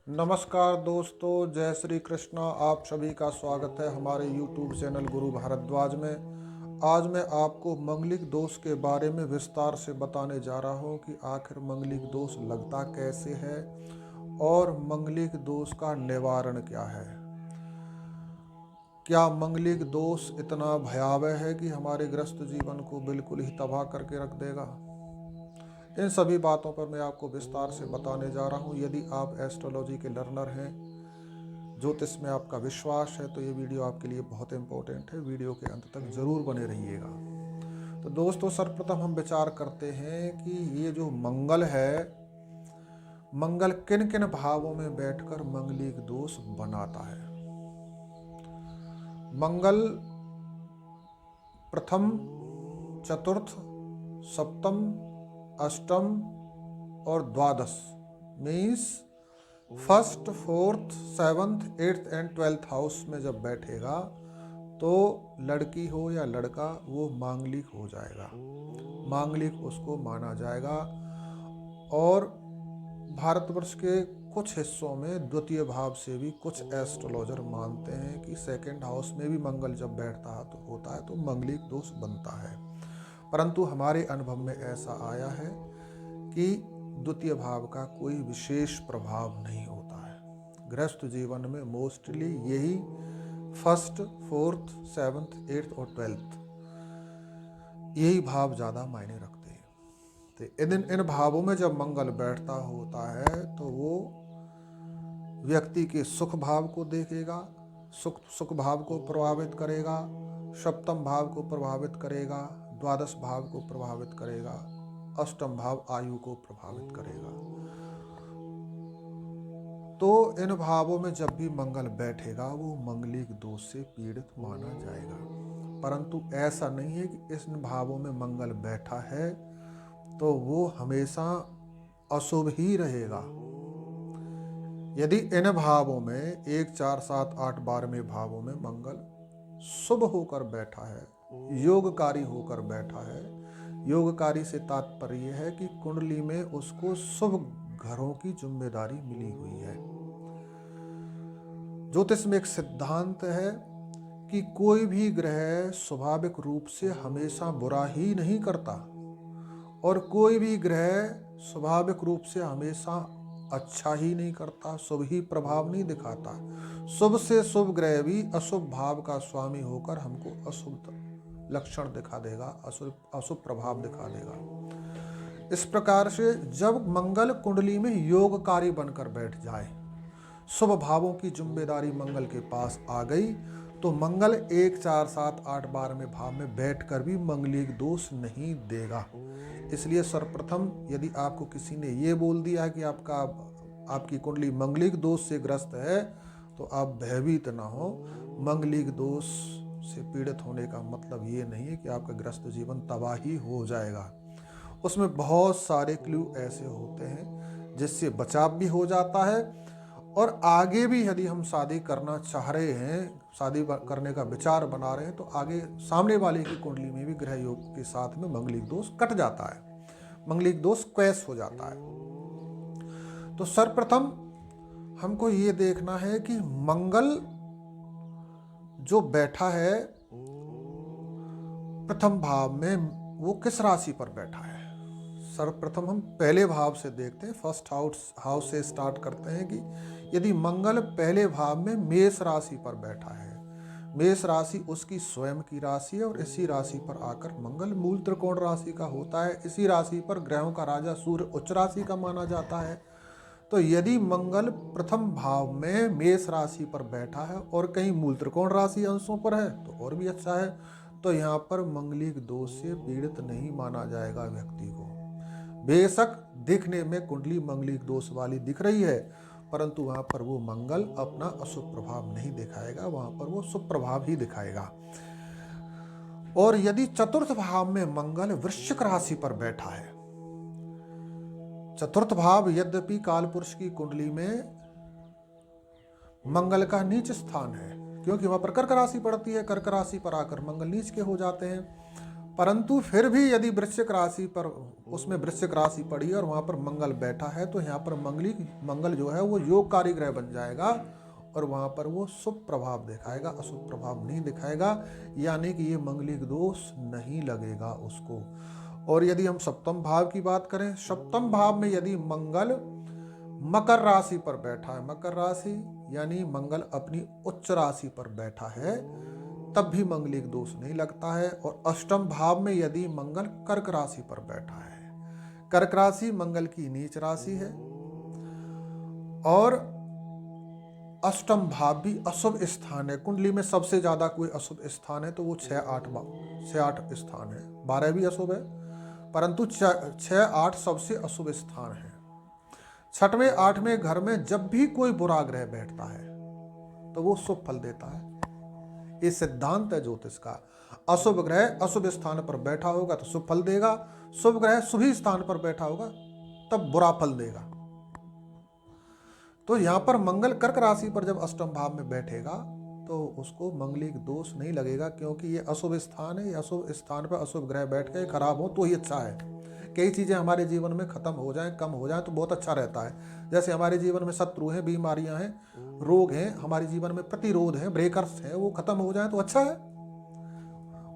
नमस्कार दोस्तों, जय श्री कृष्णा। आप सभी का स्वागत है हमारे YouTube चैनल गुरु भारद्वाज में। आज मैं आपको मंगलिक दोष के बारे में विस्तार से बताने जा रहा हूँ कि आखिर मंगलिक दोष लगता कैसे है और मंगलिक दोष का निवारण क्या है। क्या मंगलिक दोष इतना भयावह है कि हमारे ग्रस्त जीवन को बिल्कुल ही तबाह करके रख देगा? इन सभी बातों पर मैं आपको विस्तार से बताने जा रहा हूँ। यदि आप एस्ट्रोलॉजी के लर्नर हैं, ज्योतिष में आपका विश्वास है, तो ये वीडियो आपके लिए बहुत इंपॉर्टेंट है। वीडियो के अंत तक जरूर बने रहिएगा। तो दोस्तों, सर्वप्रथम हम विचार करते हैं कि ये जो मंगल है, मंगल किन किन भावों में बैठकर मंगलिक दोष बनाता है। मंगल प्रथम, चतुर्थ, सप्तम, अष्टम और द्वादश means first, fourth, seventh, eighth and 12th house में जब बैठेगा तो लड़की हो या लड़का वो मांगलिक हो जाएगा, मांगलिक उसको माना जाएगा। और भारतवर्ष के कुछ हिस्सों में द्वितीय भाव से भी कुछ एस्ट्रोलॉजर मानते हैं कि सेकंड हाउस में भी मंगल जब बैठता है तो होता है तो मंगलिक दोष बनता है। परंतु हमारे अनुभव में ऐसा आया है कि द्वितीय भाव का कोई विशेष प्रभाव नहीं होता है। गृहस्थ जीवन में मोस्टली यही फर्स्ट, फोर्थ, सेवंथ, एट्थ और 12th यही भाव ज़्यादा मायने रखते हैं। तो इन भावों में जब मंगल बैठता होता है तो वो व्यक्ति के सुख भाव को देखेगा, सुख भाव को प्रभावित करेगा, सप्तम भाव को प्रभावित करेगा, द्वादश भाव को प्रभावित करेगा, अष्टम भाव आयु को प्रभावित करेगा। तो इन भावों में जब भी मंगल बैठेगा वो मंगलिक दोष से पीड़ित माना जाएगा। परंतु ऐसा नहीं है कि इन भावों में मंगल बैठा है तो वो हमेशा अशुभ ही रहेगा। यदि इन भावों में 1, 4, 7, 8, 12वें भावों में मंगल शुभ होकर बैठा है, योगकारी होकर बैठा है, योगकारी से तात्पर्य है कि कुंडली में उसको शुभ घरों की जिम्मेदारी मिली हुई है। ज्योतिष में एक सिद्धांत है कि कोई भी ग्रह स्वाभाविक रूप से हमेशा बुरा ही नहीं करता और कोई भी ग्रह स्वाभाविक रूप से हमेशा अच्छा ही नहीं करता, शुभ ही प्रभाव नहीं दिखाता। शुभ से शुभ ग्रह भी अशुभ भाव का स्वामी होकर हमको अशुभ लक्षण दिखा देगा, अशुभ प्रभाव दिखा देगा। इस प्रकार से जब मंगल कुंडली में योगकारी बनकर बैठ जाए, शुभ भावों की जिम्मेदारी मंगल के पास आ गई, तो मंगल 1, 4, 7, 8, 12वें भाव में बैठकर भी मंगलिक दोष नहीं देगा। इसलिए सर्वप्रथम यदि आपको किसी ने ये बोल दिया है कि आपकी कुंडली मंगलिक दोष से ग्रस्त है तो आप भयभीत ना हो। मंगलिक दोष से पीड़ित होने का मतलब ये नहीं है कि आपका ग्रस्त जीवन तबाही हो जाएगा। उसमें बहुत सारे क्लू ऐसे होते हैं जिससे बचाव भी हो जाता है और आगे भी यदि हम शादी करना चाह रहे हैं, शादी करने का विचार बना रहे हैं, तो आगे सामने वाले की कुंडली में भी ग्रह योग के साथ में मंगलिक दोष कट जाता है, मंगलिक दोष क्वैश हो जाता है। तो सर्वप्रथम हमको ये देखना है कि मंगल जो बैठा है प्रथम भाव में वो किस राशि पर बैठा है। सर्वप्रथम हम पहले भाव से देखते हैं, फर्स्ट हाउस से स्टार्ट करते हैं कि यदि मंगल पहले भाव में मेष राशि पर बैठा है, मेष राशि उसकी स्वयं की राशि है और इसी राशि पर आकर मंगल मूल त्रिकोण राशि का होता है। इसी राशि पर ग्रहों का राजा सूर्य उच्च राशि का माना जाता है। तो यदि मंगल प्रथम भाव में मेष राशि पर बैठा है और कहीं मूल त्रिकोण राशि अंशों पर है तो और भी अच्छा है। तो यहाँ पर मंगलिक दोष से पीड़ित नहीं माना जाएगा व्यक्ति को। बेशक दिखने में कुंडली मंगलिक दोष वाली दिख रही है, परंतु वहां पर वो मंगल अपना अशुभ प्रभाव नहीं दिखाएगा, वहां पर वो शुभ प्रभाव ही दिखाएगा। और यदि चतुर्थ भाव में मंगल वृश्चिक राशि पर बैठा है, चतुर्थ भाव यद्यपि कालपुरुष की कुंडली में मंगल का नीच स्थान है, क्योंकि वहां पर कर्क राशि पड़ती है, कर्क राशि पर आकर मंगल नीच के हो जाते हैं। परंतु फिर भी यदि वृश्चिक राशि पर, उसमें वृश्चिक राशि पड़ी और वहां पर मंगल बैठा है, तो यहाँ पर मंगल जो है वो योगकारी ग्रह बन जाएगा और वहां पर वो शुभ प्रभाव दिखाएगा, अशुभ प्रभाव नहीं दिखाएगा, यानी कि ये मंगलिक दोष नहीं लगेगा उसको। और यदि हम सप्तम भाव की बात करें, सप्तम भाव में यदि मंगल मकर राशि पर बैठा है, मकर राशि यानी मंगल अपनी उच्च राशि पर बैठा है, तब भी मंगलिक दोष नहीं लगता है। और अष्टम भाव में यदि मंगल कर्क राशि पर बैठा है, कर्क राशि मंगल की नीच राशि है, और अष्टम भाव भी अशुभ स्थान है। कुंडली में सबसे ज्यादा कोई अशुभ स्थान है तो वो 6-8 स्थान है, 12 भी अशुभ है, परंतु 6-8 सबसे अशुभ स्थान है। 6वें 8वें घर में जब भी कोई बुरा ग्रह बैठता है तो वो शुभ फल देता है। ये सिद्धांत है ज्योतिष का। अशुभ ग्रह अशुभ स्थान पर बैठा होगा तो शुभ फल देगा, शुभ ग्रह शुभ स्थान पर बैठा होगा तब बुरा फल देगा। तो यहाँ पर मंगल कर्क राशि पर जब अष्टम भाव में बैठेगा तो उसको मंगलिक दोष नहीं लगेगा, क्योंकि ये अशुभ स्थान है। ये अशुभ स्थान पर अशुभ ग्रह बैठ के खराब हो तो ही अच्छा है। कई चीज़ें हमारे जीवन में खत्म हो जाएं, कम हो जाएं तो बहुत अच्छा रहता है। जैसे हमारे जीवन में शत्रु हैं, बीमारियां हैं, रोग हैं, हमारे जीवन में प्रतिरोध है, ब्रेकर्स है, वो खत्म हो जाए तो अच्छा है।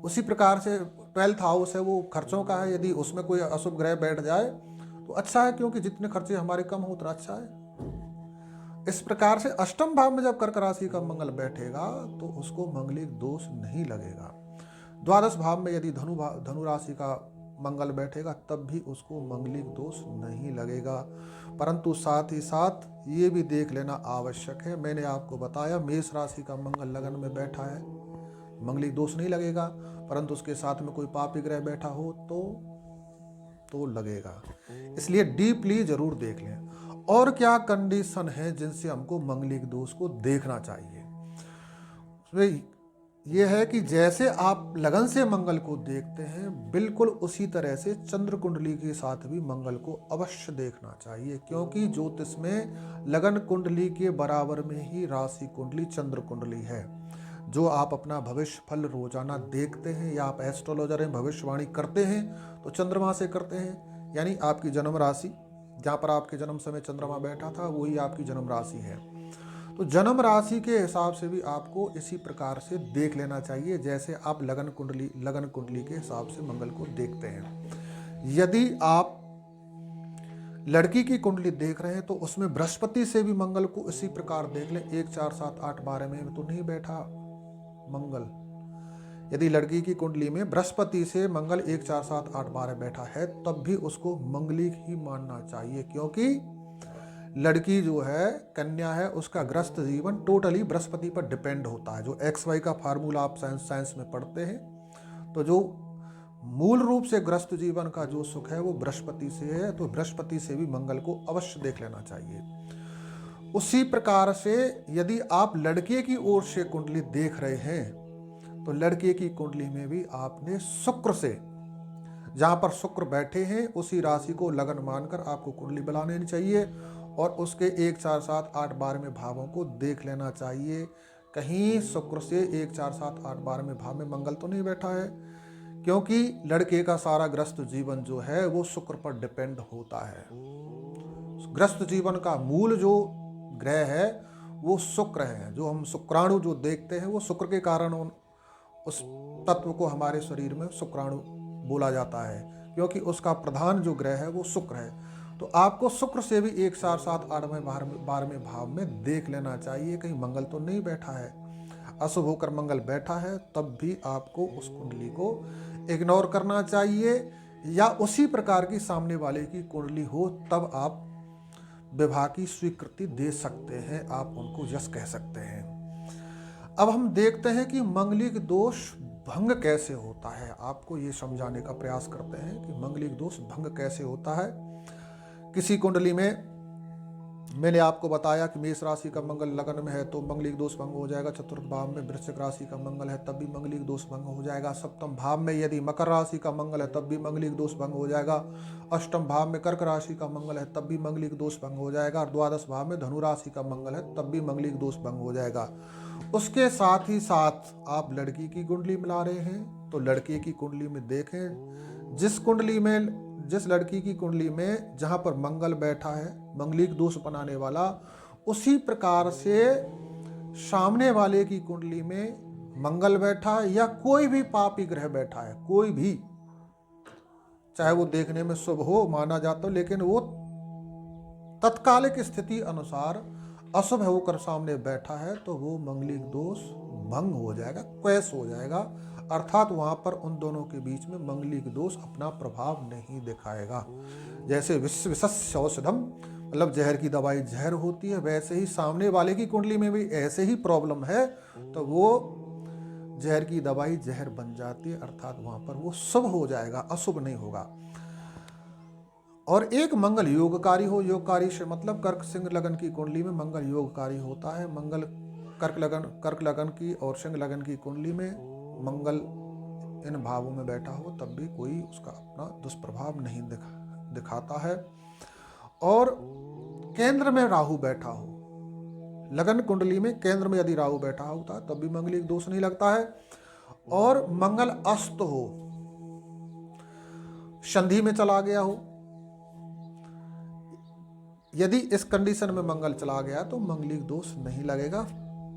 उसी प्रकार से 12th हाउस है, वो खर्चों का है, यदि उसमें कोई अशुभ ग्रह बैठ जाए तो अच्छा है, क्योंकि जितने खर्चे हमारे कम हो उतना अच्छा है। इस प्रकार से अष्टम भाव में जब कर्क राशि का मंगल बैठेगा तो उसको मंगलिक दोष नहीं लगेगा। द्वादश भाव में यदि धनु राशि का मंगल बैठेगा तब भी उसको मंगलिक दोष नहीं लगेगा। परंतु साथ ही साथ ये भी देख लेना आवश्यक है, मैंने आपको बताया मेष राशि का मंगल लगन में बैठा है, मंगलिक दोष नहीं लगेगा, परंतु उसके साथ में कोई पापी ग्रह बैठा हो तो लगेगा। इसलिए डीपली जरूर देख लें। और क्या कंडीशन है जिनसे हमको मंगलिक दोष को देखना चाहिए? यह है कि जैसे आप लगन से मंगल को देखते हैं, बिल्कुल उसी तरह से चंद्र कुंडली के साथ भी मंगल को अवश्य देखना चाहिए, क्योंकि ज्योतिष में लगन कुंडली के बराबर में ही राशि कुंडली चंद्र कुंडली है। जो आप अपना भविष्य फल रोजाना देखते हैं या आप एस्ट्रोलॉजर हैं, भविष्यवाणी करते हैं तो चंद्रमा से करते हैं, यानी आपकी जन्म राशि जहाँ पर आपके जन्म समय चंद्रमा बैठा था वही आपकी जन्म राशि है। तो जन्म राशि के हिसाब से भी आपको इसी प्रकार से देख लेना चाहिए, जैसे आप लगन कुंडली के हिसाब से मंगल को देखते हैं। यदि आप लड़की की कुंडली देख रहे हैं तो उसमें बृहस्पति से भी मंगल को इसी प्रकार देख लें। 1 4 7 8 12 में तो नहीं बैठा मंगल। यदि लड़की की कुंडली में बृहस्पति से मंगल 1 4 7 8 12 बैठा है तब भी उसको मंगलिक ही मानना चाहिए, क्योंकि लड़की जो है, कन्या है, उसका ग्रस्त जीवन टोटली बृहस्पति पर डिपेंड होता है। जो XY का फार्मूला आप साइंस में पढ़ते हैं, तो जो मूल रूप से ग्रस्त जीवन का जो सुख है वो बृहस्पति से है, तो बृहस्पति से भी मंगल को अवश्य देख लेना चाहिए। उसी प्रकार से यदि आप लड़के की ओर से कुंडली देख रहे हैं तो लड़के की कुंडली में भी आपने शुक्र से, जहां पर शुक्र बैठे हैं उसी राशि को लगन मानकर आपको कुंडली बना लेनी चाहिए और उसके 1 4 7 8 12 भावों को देख लेना चाहिए। कहीं शुक्र से 1 4 7 8 12 भाव में मंगल तो नहीं बैठा है, क्योंकि लड़के का सारा ग्रस्त जीवन जो है वो शुक्र पर डिपेंड होता है। ग्रस्त जीवन का मूल जो ग्रह है वो शुक्र है। जो हम शुक्राणु जो देखते हैं वो शुक्र के कारण उस तत्व को हमारे शरीर में शुक्राणु बोला जाता है, क्योंकि उसका प्रधान जो ग्रह है वो शुक्र है। तो आपको शुक्र से भी 1 4 7 8 12 भाव में देख लेना चाहिए, कहीं मंगल तो नहीं बैठा है। अशुभ होकर मंगल बैठा है तब भी आपको उस कुंडली को इग्नोर करना चाहिए, या उसी प्रकार की सामने वाले की कुंडली हो तब आप विवाह की स्वीकृति दे सकते हैं, आप उनको यस कह सकते हैं। अब हम देखते हैं कि मंगलिक दोष भंग कैसे होता है। आपको ये समझाने का प्रयास करते हैं कि मंगलिक दोष भंग कैसे होता है। किसी कुंडली में मैंने आपको बताया कि मेष राशि का मंगल लगन में है तो मंगलिक दोष भंग हो जाएगा। चतुर्थ भाव में वृश्चिक राशि का मंगल है तब भी मंगलिक दोष भंग हो जाएगा। सप्तम भाव में यदि मकर राशि का मंगल है तब भी मंगलिक दोष भंग हो जाएगा। अष्टम भाव में कर्क राशि का मंगल है तब भी मंगलिक दोष भंग हो जाएगा। और द्वादश भाव में धनु राशि का मंगल है तब भी मंगलिक दोष भंग हो जाएगा। उसके साथ ही साथ आप लड़की की कुंडली मिला रहे हैं तो लड़के की कुंडली में देखें, जिस लड़की की कुंडली में जहाँ पर मंगल बैठा है, मंगलिक दोष बनाने वाला, उसी प्रकार से सामने वाले की कुंडली में मंगल बैठा है या कोई भी पापी ग्रह बैठा है, कोई भी, चाहे वो देखने में शुभ हो माना जाता हो, लेकिन वो तत्कालिक स्थिति अनुसार अशुभ होकर सामने बैठा है, तो वो मंगलिक दोष भंग हो जाएगा, क्वैश हो जाएगा। अर्थात वहां पर उन दोनों के बीच में मंगलिक दोष अपना प्रभाव नहीं दिखाएगा। जैसे विषस्य औषधम, मतलब जहर की दवाई जहर होती है, वैसे ही सामने वाले की कुंडली में भी ऐसे ही प्रॉब्लम है, तो वो जहर की दवाई जहर बन जाती है, अर्थात वहां पर वो शुभ हो जाएगा, अशुभ नहीं होगा। और एक मंगल योगकारी हो, योगकारी से मतलब कर्क सिंह लगन की कुंडली में मंगल योगकारी होता है। मंगल कर्क लगन की और सिंह लगन की कुंडली में मंगल इन भावों में बैठा हो, तब भी कोई उसका अपना दुष्प्रभाव नहीं दिखाता है। और केंद्र में राहु बैठा हो, लगन कुंडली में केंद्र में यदि राहु बैठा होता तब भी मंगलिक दोष नहीं लगता है। और मंगल अस्त हो, संधि में चला गया हो, यदि इस कंडीशन में मंगल चला गया तो मंगलिक दोष नहीं लगेगा।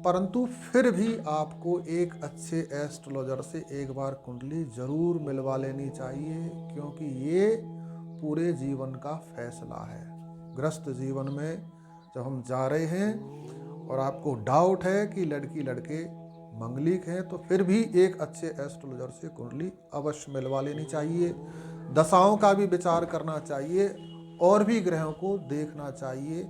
परंतु फिर भी आपको एक अच्छे एस्ट्रोलॉजर से एक बार कुंडली जरूर मिलवा लेनी चाहिए, क्योंकि ये पूरे जीवन का फैसला है। ग्रस्त जीवन में जब हम जा रहे हैं और आपको डाउट है कि लड़की लड़के मंगलिक हैं, तो फिर भी एक अच्छे एस्ट्रोलॉजर से कुंडली अवश्य मिलवा लेनी चाहिए। दशाओं का भी विचार करना चाहिए और भी ग्रहों को देखना चाहिए,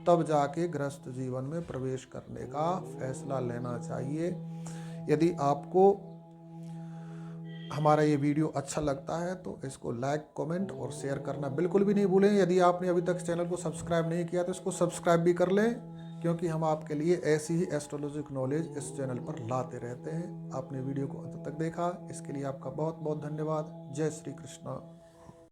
तब जाके गृहस्थ जीवन में प्रवेश करने का फैसला लेना चाहिए। यदि आपको हमारा ये वीडियो अच्छा लगता है तो इसको लाइक, कमेंट और शेयर करना बिल्कुल भी नहीं भूलें। यदि आपने अभी तक चैनल को सब्सक्राइब नहीं किया तो इसको सब्सक्राइब भी कर लें, क्योंकि हम आपके लिए ऐसी ही एस्ट्रोलॉजिक नॉलेज इस चैनल पर लाते रहते हैं। आपने वीडियो को अंत तक देखा, इसके लिए आपका बहुत बहुत धन्यवाद। जय श्री कृष्णा।